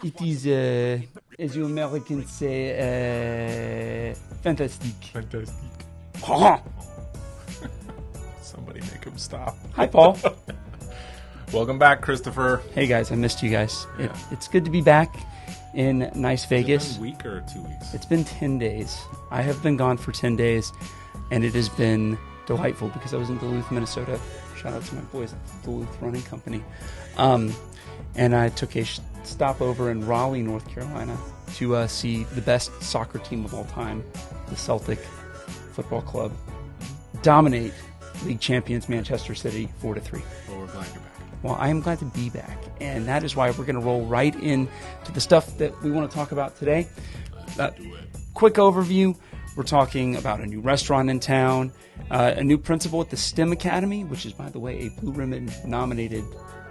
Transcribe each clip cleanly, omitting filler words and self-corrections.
It is, as you Americans say, fantastic. Fantastic. Hi, Somebody make him stop. Paul. Welcome back, Christopher. Hey, guys. I missed you guys. Yeah. It's good to be back in nice Vegas. Has it been a week or 2 weeks? It's been 10 days. I have been gone for 10 days, and it has been delightful because I was in Duluth, Minnesota. Shout out to my boys at Duluth Running Company. And I took a stop over in Raleigh, North Carolina to see the best soccer team of all time, the Celtic Football Club, dominate league champions Manchester City 4-3. Well, we're glad you're back. Well, I am glad to be back, and that is why we're going to roll right into the stuff that we want to talk about today. Let's do it. Quick overview. We're talking about a new restaurant in town, a new principal at the STEM Academy, which is, by the way, a Blue Ribbon nominated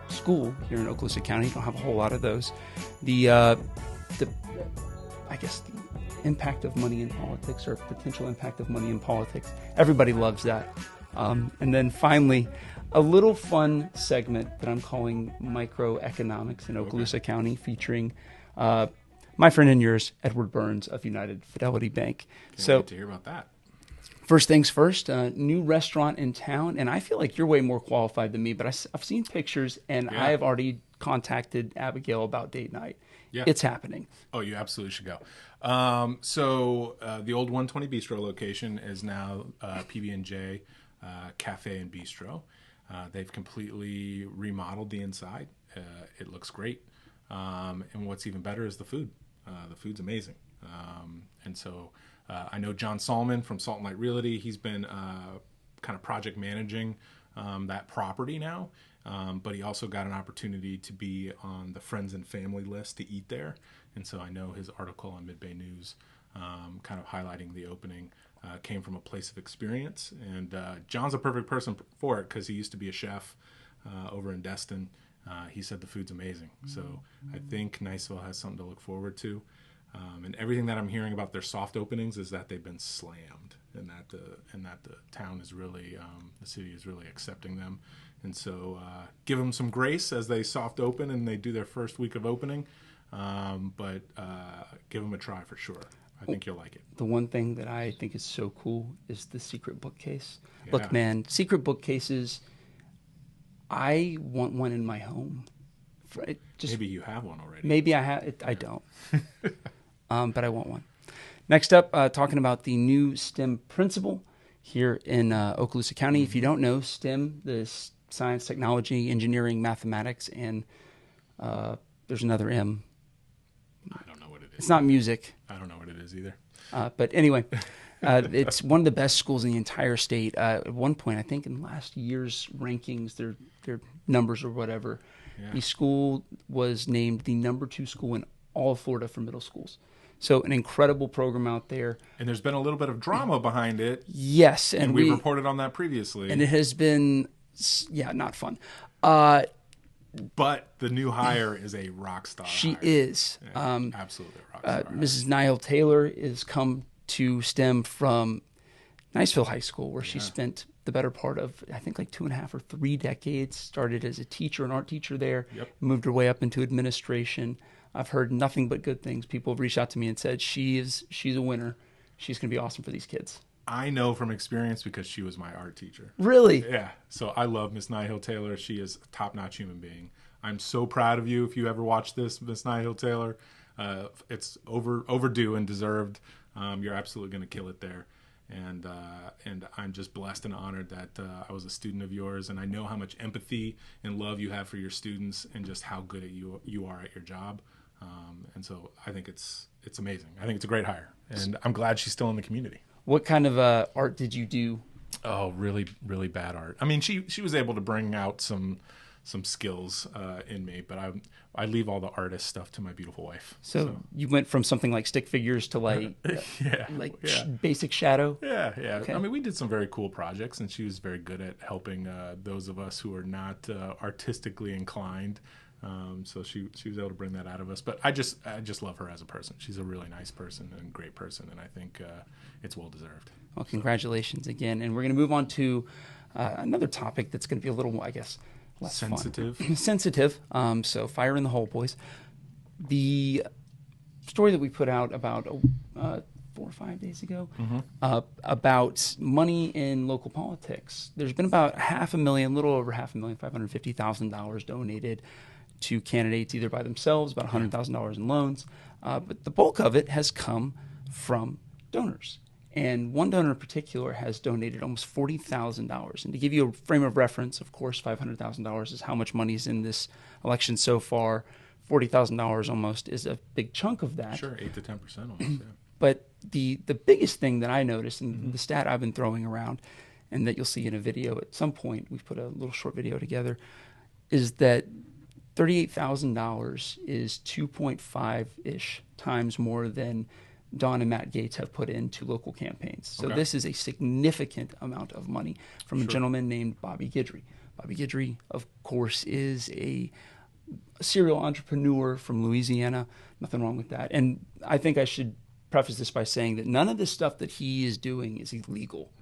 school here in Okaloosa County. Don't have a whole lot of those. The impact of money in politics, or potential impact of money in politics. Everybody loves that. And then finally, a little fun segment that I'm calling Microeconomics in Okaloosa County, featuring my friend and yours, Edward Burns of United Fidelity Bank. Can't wait to hear about that. First things first, new restaurant in town, and I feel like you're way more qualified than me, but I've seen pictures, and I have already contacted Abigail about date night. Yeah. It's happening. Oh, you absolutely should go. So the old 120 Bistro location is now PB&J Cafe and Bistro. They've completely remodeled the inside. It looks great. And what's even better is the food. The food's amazing. And so I know John Solomon from Salt and Light Realty. He's been kind of project managing that property now. But he also got an opportunity to be on the friends and family list to eat there. And so I know his article on Mid-Bay News kind of highlighting the opening came from a place of experience. And John's a perfect person for it because he used to be a chef over in Destin. He said the food's amazing. So I think Niceville has something to look forward to. And everything that I'm hearing about their soft openings is that they've been slammed, and that the town is really, the city is really accepting them. And so give them some grace as they soft open and they do their first week of opening. But give them a try for sure. I think you'll like it. The one thing that I think is so cool is the secret bookcase. Yeah. Look, man, secret bookcases, I want one in my home. Maybe you have one already. Maybe I have. I don't. But I want one. Next up, talking about the new STEM principal here in Okaloosa County. If you don't know, STEM, the science, technology, engineering, mathematics, and there's another M. I don't know what it is. It's not music. I don't know what it is either. But anyway, it's one of the best schools in the entire state. At one point, I think in last year's rankings, their numbers or whatever, the school was named the number 2 school in all of Florida for middle schools. So an incredible program out there. And there's been a little bit of drama behind it. Yes. And we reported on that previously. And it has been, not fun. But the new hire is a rock star. She is. Yeah, absolutely a rock star. Mrs. Niall Taylor has come to STEM from Niceville High School, where she spent the better part of, I think, like 2.5 or 3 decades. Started as a teacher, an art teacher there, moved her way up into administration. I've heard nothing but good things. People have reached out to me and said, she's a winner. She's going to be awesome for these kids. I know from experience because she was my art teacher. Really? Yeah. So I love Miss Niall Taylor. She is a top-notch human being. I'm so proud of you if you ever watch this, Miss Niall Taylor. It's overdue and deserved. You're absolutely going to kill it there. And I'm just blessed and honored that I was a student of yours, and I know how much empathy and love you have for your students and just how good you are at your job. And so I think it's amazing. I think it's a great hire, and I'm glad she's still in the community. What kind of art did you do? Oh, really, really bad art. I mean, she was able to bring out some skills in me, but I leave all the artist stuff to my beautiful wife. So you went from something like stick figures to like basic shadow? Yeah. Okay. I mean, we did some very cool projects, and she was very good at helping those of us who are not artistically inclined. So she was able to bring that out of us. But I just love her as a person. She's a really nice person and great person, and I think it's well deserved. Well, congratulations again. And we're going to move on to another topic that's going to be a little, I guess, less sensitive. fun. Sensitive. So fire in the hole, boys. the story that we put out about 4 or 5 days ago about money in local politics. There's been about $550,000, little over $550,000, $550,000 donated to candidates either by themselves, about $100,000 in loans. But the bulk of it has come from donors. And one donor in particular has donated almost $40,000. And to give you a frame of reference, of course, $500,000 is how much money is in this election so far. $40,000 almost is a big chunk of that. Sure, 8 to 10% almost, yeah. But the biggest thing that I noticed, and the stat I've been throwing around, and that you'll see in a video at some point, we've put a little short video together, is that $38,000 is 2.5-ish times more than Don and Matt Gaetz have put into local campaigns. So this is a significant amount of money from a gentleman named Bobby Guidry. Bobby Guidry, of course, is a serial entrepreneur from Louisiana. Nothing wrong with that. And I think I should preface this by saying that none of the stuff that he is doing is illegal.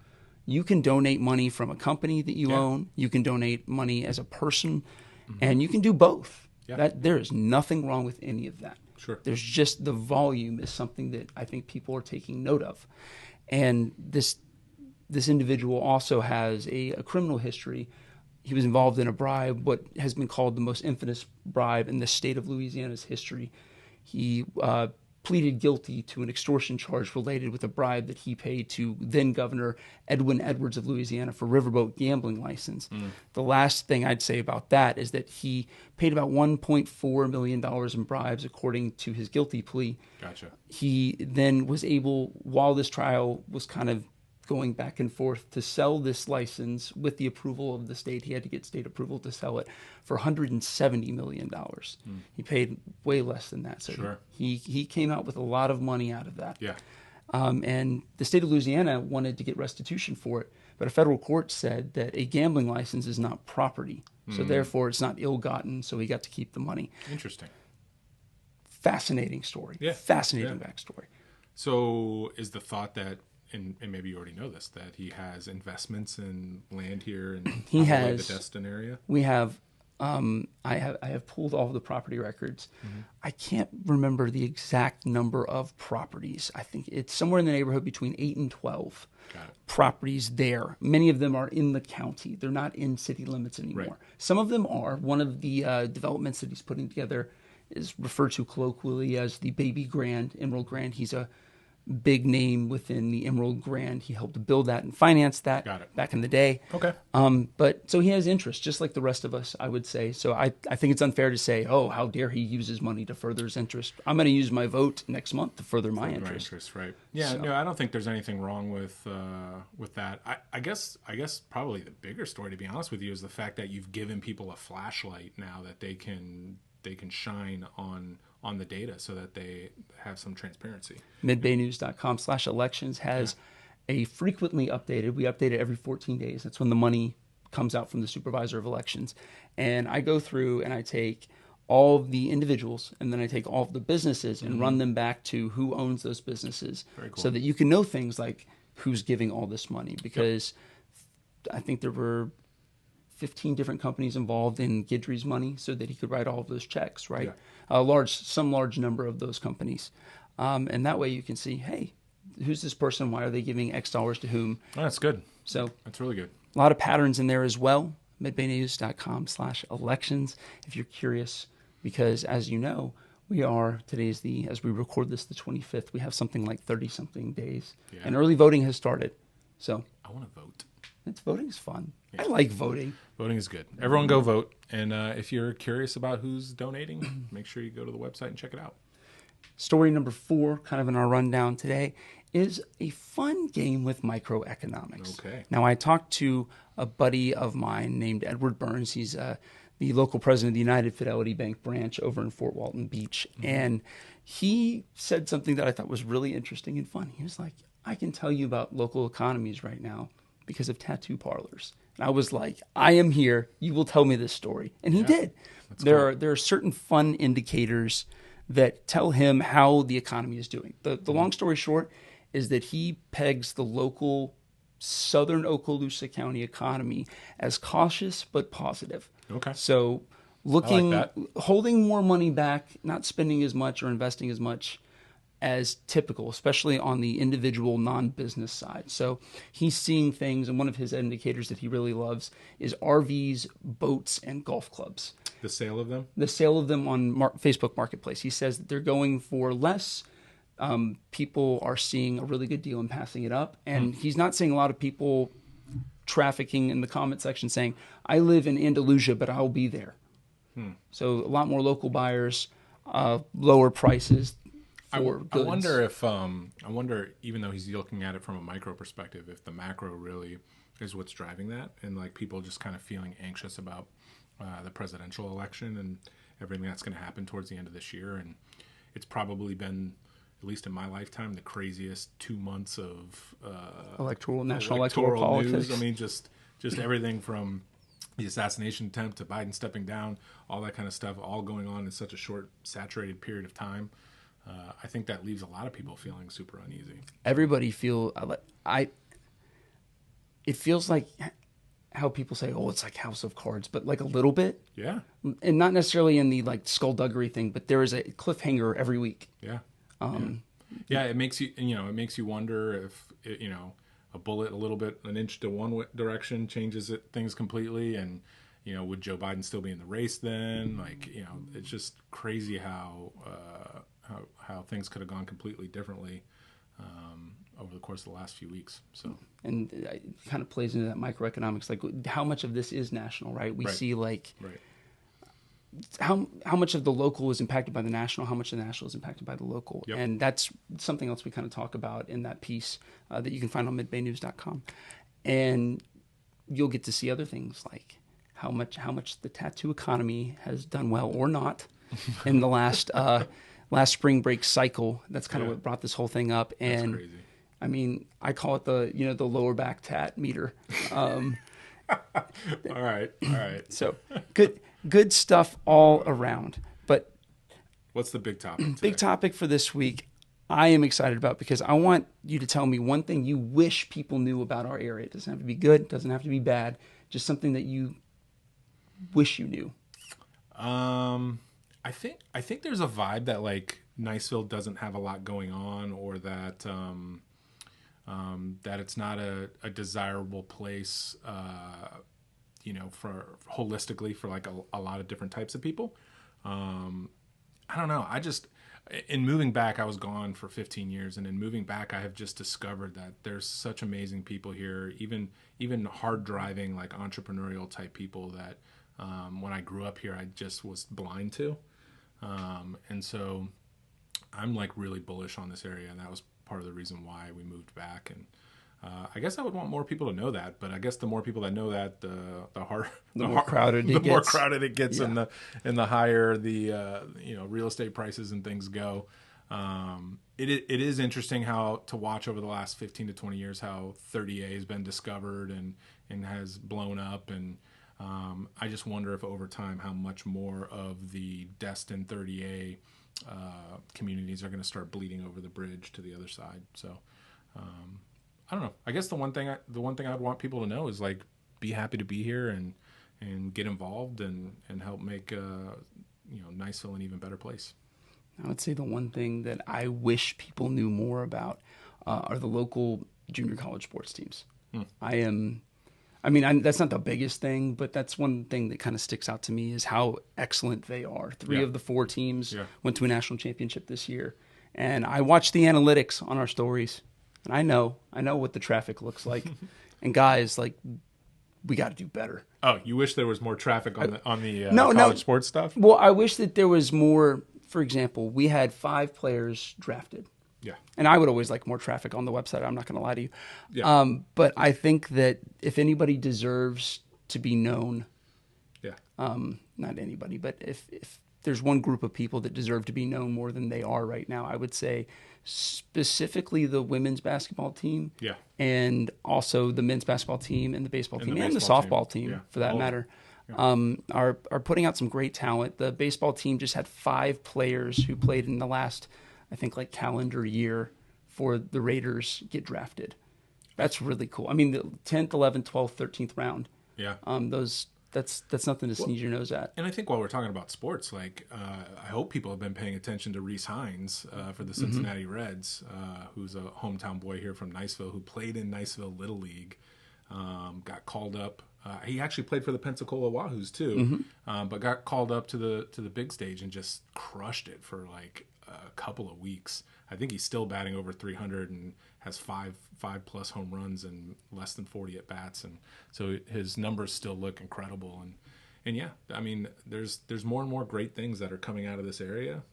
You can donate money from a company that you own. You can donate money as a person, and you can do both. There is nothing wrong with any of that. Sure. There's just the volume is something that I think people are taking note of. And this individual also has a criminal history. He was involved in a bribe, what has been called the most infamous bribe in the state of Louisiana's history. He pleaded guilty to an extortion charge related with a bribe that he paid to then-Governor Edwin Edwards of Louisiana for riverboat gambling license. The last thing I'd say about that is that he paid about $1.4 million in bribes according to his guilty plea. Gotcha. He then was able, while this trial was kind of going back and forth, to sell this license with the approval of the state. He had to get state approval to sell it for $170 million. He paid way less than that. So he came out with a lot of money out of that. Yeah. And the state of Louisiana wanted to get restitution for it, but a federal court said that a gambling license is not property. So therefore it's not ill-gotten, so he got to keep the money. Interesting. Fascinating story. Yeah. Fascinating backstory. So is the thought that, and maybe you already know this, that he has investments in land here in the Destin area? We have. I have pulled all of the property records. I can't remember the exact number of properties. I think it's somewhere in the neighborhood between 8 and 12 properties there. Many of them are in the county. They're not in city limits anymore. Right. Some of them are. One of the developments that he's putting together is referred to colloquially as the Baby Grand, Emerald Grand. He's a big name within the Emerald Grand. He helped to build that and finance that back in the day. Okay. But so he has interest, just like the rest of us, I would say. So I think it's unfair to say, oh, how dare he use his money to further his interest. I'm going to use my vote next month to further my interest. Right. Yeah. So. No, I don't think there's anything wrong with that. I guess probably the bigger story, to be honest with you, is the fact that you've given people a flashlight now that they can shine on the data so that they have some transparency. MidbayNews.com/elections has a frequently updated, we update it every 14 days. That's when the money comes out from the supervisor of elections. And I go through and I take all of the individuals and then I take all of the businesses and run them back to who owns those businesses. Very cool. So that you can know things like who's giving all this money. Because I think there were 15 different companies involved in Guidry's money so that he could write all of those checks, right? Some large number of those companies. And that way you can see, hey, who's this person? Why are they giving X dollars to whom? Oh, that's good. So that's really good. A lot of patterns in there as well. MidbayNews.com/elections if you're curious, because as you know, as we record this, the 25th, we have something like 30 something days and early voting has started. So I want to vote. Voting's fun. Yeah. I like voting. Voting is good. Everyone go vote. And if you're curious about who's donating, make sure you go to the website and check it out. Story number 4, kind of in our rundown today, is a fun game with microeconomics. Okay. Now, I talked to a buddy of mine named Edward Burns. He's the local president of the United Fidelity Bank branch over in Fort Walton Beach. And he said something that I thought was really interesting and fun. He was like, I can tell you about local economies right now because of tattoo parlors. And I was like, I am here. You will tell me this story. And he did. There are certain fun indicators that tell him how the economy is doing. The long story short is that he pegs the local southern Okaloosa County economy as cautious but positive. Okay. So looking, that. holding more money back, not spending as much or investing as much as typical, especially on the individual non-business side. So he's seeing things, and one of his indicators that he really loves is RVs, boats, and golf clubs. The sale of them? The sale of them on Facebook Marketplace. He says that they're going for less. People are seeing a really good deal and passing it up. And he's not seeing a lot of people trafficking in the comment section saying, I live in Andalusia, but I'll be there. So a lot more local buyers, lower prices. I wonder if even though he's looking at it from a micro perspective, if the macro really is what's driving that, and like people just kind of feeling anxious about the presidential election and everything that's going to happen towards the end of this year. And it's probably been, at least in my lifetime, the craziest 2 months of national electoral politics. News. I mean, just everything from the assassination attempt to Biden stepping down, all that kind of stuff, all going on in such a short, saturated period of time. I think that leaves a lot of people feeling super uneasy. Everybody it feels like how people say, oh, it's like House of Cards, but like a little bit. Yeah. And not necessarily in the like skullduggery thing, but there is a cliffhanger every week. Yeah. It makes you wonder if, a bullet a little bit, an inch to one direction changes things completely. And, would Joe Biden still be in the race then? Like, it's just crazy how things could have gone completely differently over the course of the last few weeks. So, and it kind of plays into that microeconomics, like how much of this is national, right? We see like how much of the local is impacted by the national, how much of the national is impacted by the local. Yep. And that's something else we kind of talk about in that piece that you can find on midbaynews.com. And you'll get to see other things like how much the tattoo economy has done well or not in the last spring break cycle. That's kind of what brought this whole thing up. And that's crazy. I mean, I call it the lower back tat meter. All right. So good stuff all around. But what's the big topic today? Big topic for this week I am excited about, because I want you to tell me one thing you wish people knew about our area. It doesn't have to be good, it doesn't have to be bad, just something that you wish you knew. I think there's a vibe that like Niceville doesn't have a lot going on, or that that it's not a desirable place, for holistically for like a lot of different types of people. I don't know. In moving back, I was gone for 15 years, and in moving back, I have just discovered that there's such amazing people here, even hard driving, like entrepreneurial type people that when I grew up here, I just was blind to. And so I'm like really bullish on this area, and that was part of the reason why we moved back. And I guess I would want more people to know that, but I guess the more people that know that, the more crowded it gets, Yeah. and the higher the real estate prices and things go. It is interesting how to watch over the last 15 to 20 years how 30A has been discovered and has blown up, and I just wonder if over time how much more of the destined 30A communities are going to start bleeding over the bridge to the other side. So I don't know. I guess the one thing I'd want people to know is like be happy to be here and get involved and help make Niceville an even better place. I would say the one thing that I wish people knew more about are the local junior college sports teams. That's not the biggest thing, but that's one thing that kind of sticks out to me is how excellent they are. Three of the four teams went to a national championship this year. And I watch the analytics on our stories, and I know what the traffic looks like. And guys, like, we got to do better. Oh, you wish there was more traffic on the college sports stuff? Well, I wish that there was more. For example, we had 5 players drafted. Yeah. And I would always like more traffic on the website. I'm not going to lie to you. Yeah. But I think that if anybody deserves to be known, not anybody, but if there's one group of people that deserve to be known more than they are right now, I would say specifically the women's basketball team. Yeah. And also the men's basketball team and the baseball team and the baseball softball team for that matter. Yeah. Are putting out some great talent. The baseball team just had 5 players who played in the last, I think, like calendar year for the Raiders get drafted. That's really cool. I mean, the 10th, 11th, 12th, 13th round. Yeah. that's nothing to sneeze your nose at. And I think while we're talking about sports, like I hope people have been paying attention to Reese Hines for the Cincinnati Reds, who's a hometown boy here from Niceville, who played in Niceville Little League, got called up. He actually played for the Pensacola Wahoos too, but got called up to the big stage and just crushed it for like a couple of weeks. I think he's still batting over 300 and has five plus home runs and less than 40 at bats, and so his numbers still look incredible. And yeah, I mean, there's more and more great things that are coming out of this area,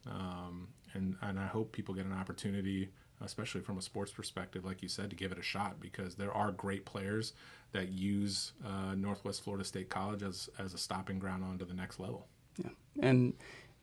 and I hope people get an opportunity, especially from a sports perspective, like you said, to give it a shot, because there are great players that use Northwest Florida State College as a stopping ground onto the next level. Yeah, and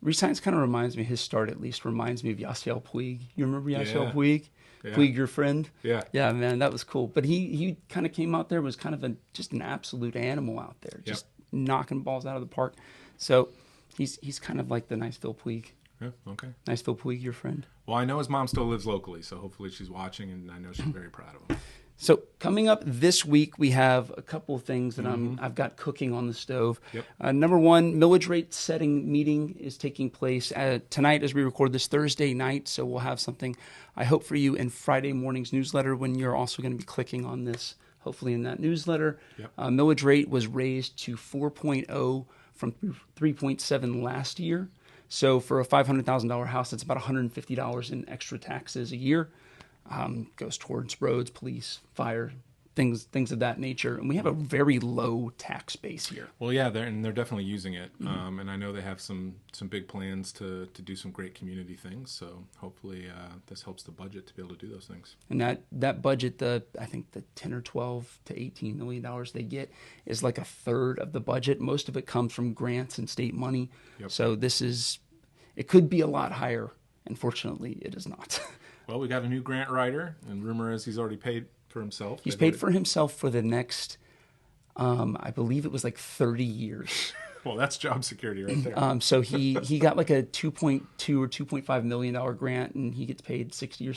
Reese Hines kind of reminds me, his start at least reminds me of Yasiel Puig. You remember Yasiel Puig? Yeah. Puig, your friend? Yeah. Yeah, man, that was cool. But he kind of came out there, was kind of just an absolute animal out there, just knocking balls out of the park. So he's kind of like the Niceville Puig. Yeah, okay. Niceville Puig, your friend. Well, I know his mom still lives locally, so hopefully she's watching, and I know she's very proud of him. So coming up this week, we have a couple of things that I've got cooking on the stove. Yep. Number one, millage rate setting meeting is taking place tonight as we record this, Thursday night. So we'll have something, I hope, for you in Friday morning's newsletter, when you're also going to be clicking on this, hopefully in that newsletter. Yep. Millage rate was raised to 4.0 from 3.7 last year. So for a $500,000 house, that's about $150 in extra taxes a year. Goes towards roads, police, fire, things of that nature. And we have a very low tax base here. Well, yeah, they're definitely using it. And I know they have some big plans to do some great community things. So hopefully this helps the budget to be able to do those things. And that budget, I think the 10 or 12 to $18 million they get is like a third of the budget. Most of it comes from grants and state money. Yep. So it could be a lot higher. Unfortunately, it is not. Well, we got a new grant writer, and rumor is he's already paid for himself. He's paid for himself for the next, I believe it was like 30 years. Well, that's job security right there. So he got like a $2.2 or $2.5 million grant, and he gets paid $60,000 or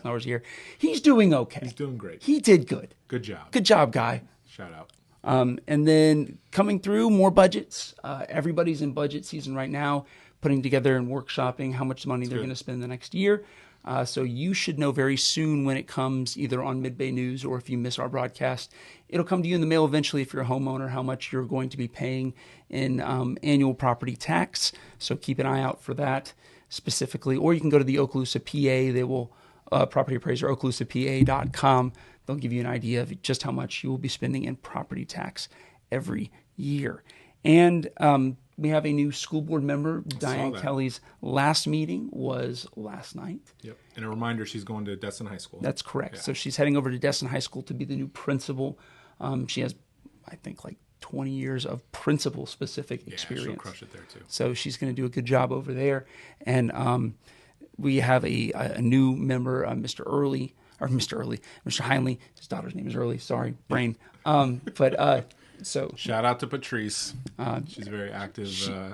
$65,000 a year. He's doing okay. He's doing great. He did good. Good job. Good job, guy. Shout out. And then coming through, more budgets. Everybody's in budget season right now, putting together and workshopping how much money they're going to spend the next year. So you should know very soon when it comes, either on Mid-Bay News or if you miss our broadcast. It'll come to you in the mail eventually if you're a homeowner, how much you're going to be paying in annual property tax. So keep an eye out for that specifically. Or you can go to the Okaloosa PA. They will, property appraiser, okaloosapa.com. They'll give you an idea of just how much you will be spending in property tax every year. And we have a new school board member. Diane Kelly's last meeting was last night. Yep. And a reminder, she's going to Destin High School. That's correct. Yeah. So she's heading over to Destin High School to be the new principal. She has, I think, like 20 years of principal-specific experience. She'll crush it there, too. So she's going to do a good job over there. And we have a new member, Mr. Heinley. His daughter's name is Early. Sorry, brain. So shout out to Patrice. She's very active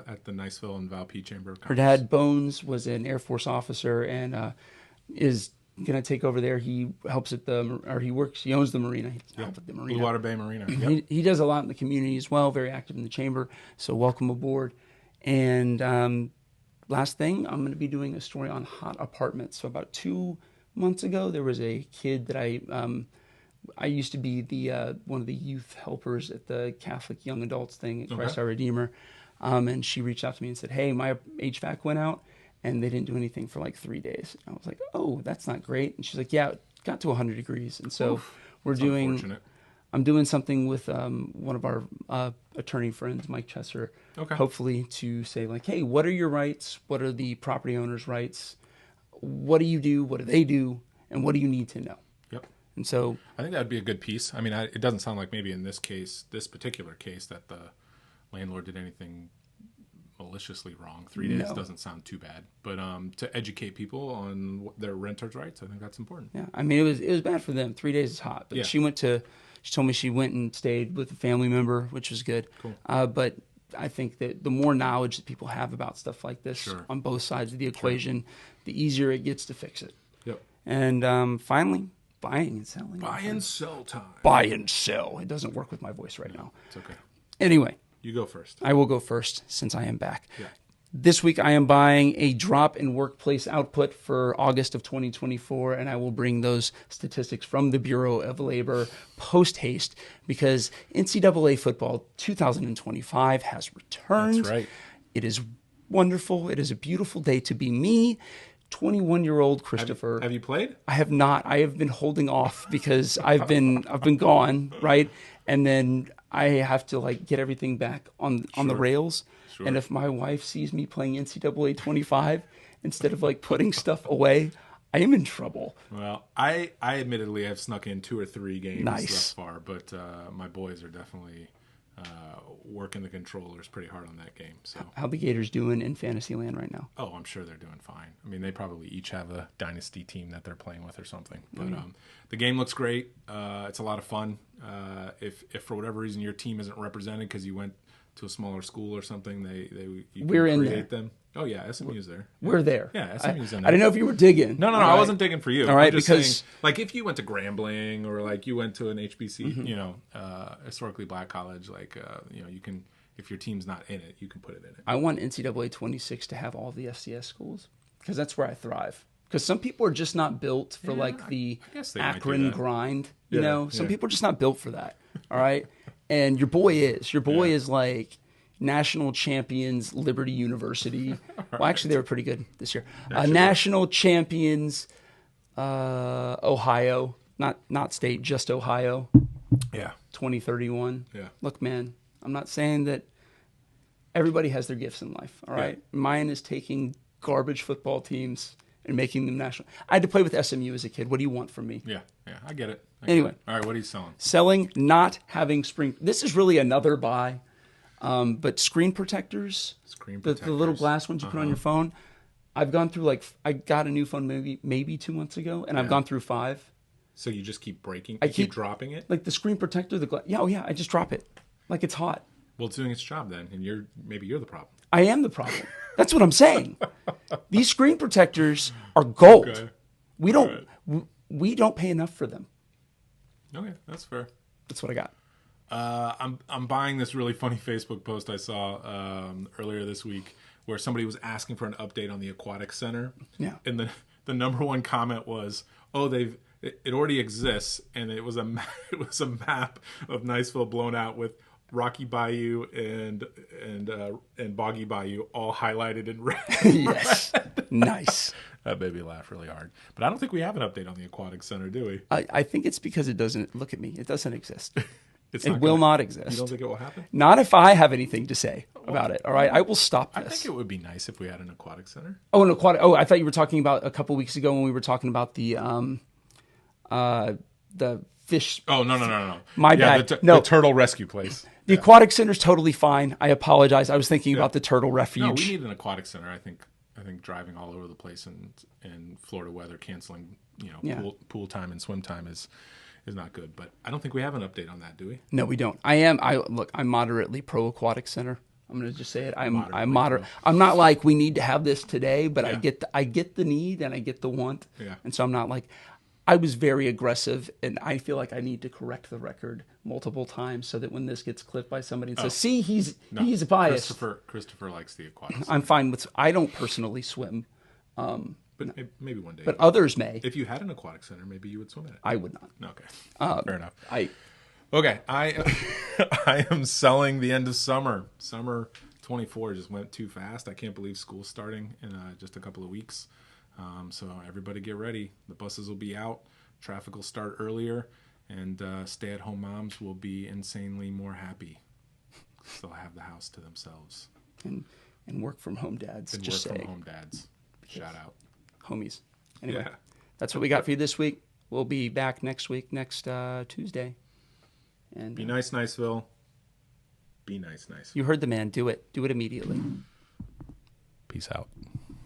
at the Niceville and Valpy Chamber of Commerce. Her dad, Bones, was an Air Force officer and is going to take over there. He helps at he owns the marina. He helps at the marina. Blue Water Bay Marina. Yep. He does a lot in the community as well, very active in the chamber. So welcome aboard. And last thing, I'm going to be doing a story on hot apartments. So about 2 months ago, there was a kid that I used to be the one of the youth helpers at the Catholic Young Adults thing at Christ Our Redeemer, and she reached out to me and said, "Hey, my HVAC went out, and they didn't do anything for like 3 days." And I was like, "Oh, that's not great." And she's like, "Yeah, it got to 100 degrees." And so I'm doing something with one of our attorney friends, Mike Chesser, hopefully to say like, "Hey, what are your rights? What are the property owner's rights? What do you do? What do they do? And what do you need to know?" And so I think that'd be a good piece. I mean, it doesn't sound like maybe in this particular case, that the landlord did anything maliciously wrong. 3 days doesn't sound too bad, but to educate people on their renters' rights, I think that's important. Yeah, I mean, it was bad for them. 3 days is hot, but she told me she went and stayed with a family member, which was good. Cool. But I think that the more knowledge that people have about stuff like this on both sides of the equation, the easier it gets to fix it. Yep. And finally, buying and selling. Buy and sell time. Buy and sell. It doesn't work with my voice right now. It's okay. Anyway, You go first. I will go first since I am back. Yeah. This week, I am buying a drop in workplace output for August of 2024, and I will bring those statistics from the Bureau of Labor post-haste because NCAA football 2025 has returned. That's right. It is wonderful. It is a beautiful day to be me, 21-year-old Christopher. Have you played? I have not. I have been holding off because I've been gone, right? And then I have to like get everything back on the rails. Sure. And if my wife sees me playing NCAA 25 instead of like putting stuff away, I am in trouble. Well, I admittedly have snuck in 2 or 3 games Nice. thus far, but my boys are definitely working the controllers pretty hard on that game. So How the Gators doing in Fantasyland right now? Oh, I'm sure they're doing fine. I mean, they probably each have a dynasty team that they're playing with or something. But the game looks great. It's a lot of fun. If for whatever reason your team isn't represented because you went to a smaller school or something, you We're can in create them. Oh yeah, SMU's there. We're there. Yeah, SMU's in there. I didn't know if you were digging. No, All I right. wasn't digging for you. All right, I'm just because saying, like if you went to Grambling or like you went to an HBC, historically black college, like you can. If your team's not in it, you can put it in it. I want NCAA 26 to have all the FCS schools because that's where I thrive. Because some people are just not built for like the I guess they might do Akron that. grind. Some Yeah. people are just not built for that. All right. And your boy is. Your boy is like national champions, Liberty University. Well, actually, they were pretty good this year. National champions, Ohio. Not state, just Ohio. Yeah. 2031. Yeah. Look, man, I'm not saying that everybody has their gifts in life, all right? Yeah. Mine is taking garbage football teams and making them national. I had to play with SMU as a kid. What do you want from me? Yeah, I get it. Anyway. All right, what are you selling? Selling, not having spring. This is really another buy, but screen protectors, the little glass ones you put on your phone. I've gone through I got a new phone maybe 2 months ago, and I've gone through 5. So you just keep breaking? I keep dropping it? Like the screen protector, the glass. Yeah, I just drop it. Like it's hot. Well, it's doing its job then, and maybe you're the problem. I am the problem. That's what I'm saying. These screen protectors are gold. Okay. We don't pay enough for them. Okay, that's fair. That's what I got. I'm buying this really funny Facebook post I saw earlier this week where somebody was asking for an update on the aquatic center. Yeah. And the number one comment was, "Oh, it already exists," and it was a map of Niceville blown out with Rocky Bayou and Boggy Bayou all highlighted in red. Yes. Nice. That made me laugh really hard. But I don't think we have an update on the aquatic center, do we? I think it's because it doesn't, look at me, it doesn't exist. It will not exist. You don't think it will happen? Not if I have anything to say about it. All right. I will stop this. I think it would be nice if we had an aquatic center. Oh, an aquatic. Oh, I thought you were talking about a couple weeks ago when we were talking about the fish. Oh, no. My bad. The turtle rescue place. The aquatic center is totally fine. I apologize. I was thinking about the turtle refuge. No, we need an aquatic center. I think driving all over the place in Florida weather, canceling pool time and swim time is not good. But I don't think we have an update on that, do we? No, we don't. I'm moderately pro aquatic center. I'm going to just say it. I'm moderate. I'm not like we need to have this today, but I get the need and I get the want. Yeah. And so I'm not like, I was very aggressive, and I feel like I need to correct the record multiple times so that when this gets clipped by somebody and says, "See, he's biased." Christopher likes the aquatics. I'm fine with. I don't personally swim, but maybe one day. But others may. If you had an aquatic center, maybe you would swim in it. I would not. Okay, fair enough. Okay, I am selling the end of summer. Summer 24 just went too fast. I can't believe school's starting in just a couple of weeks. So everybody get ready. The buses will be out. Traffic will start earlier. And stay-at-home moms will be insanely more happy. They'll have the house to themselves. And work-from-home dads. And just work-from-home dads. Shout out. Homies. Anyway, that's what we got for you this week. We'll be back next week, next Tuesday. And be nice, Niceville. Be nice, Niceville. You heard the man. Do it. Do it immediately. Peace out.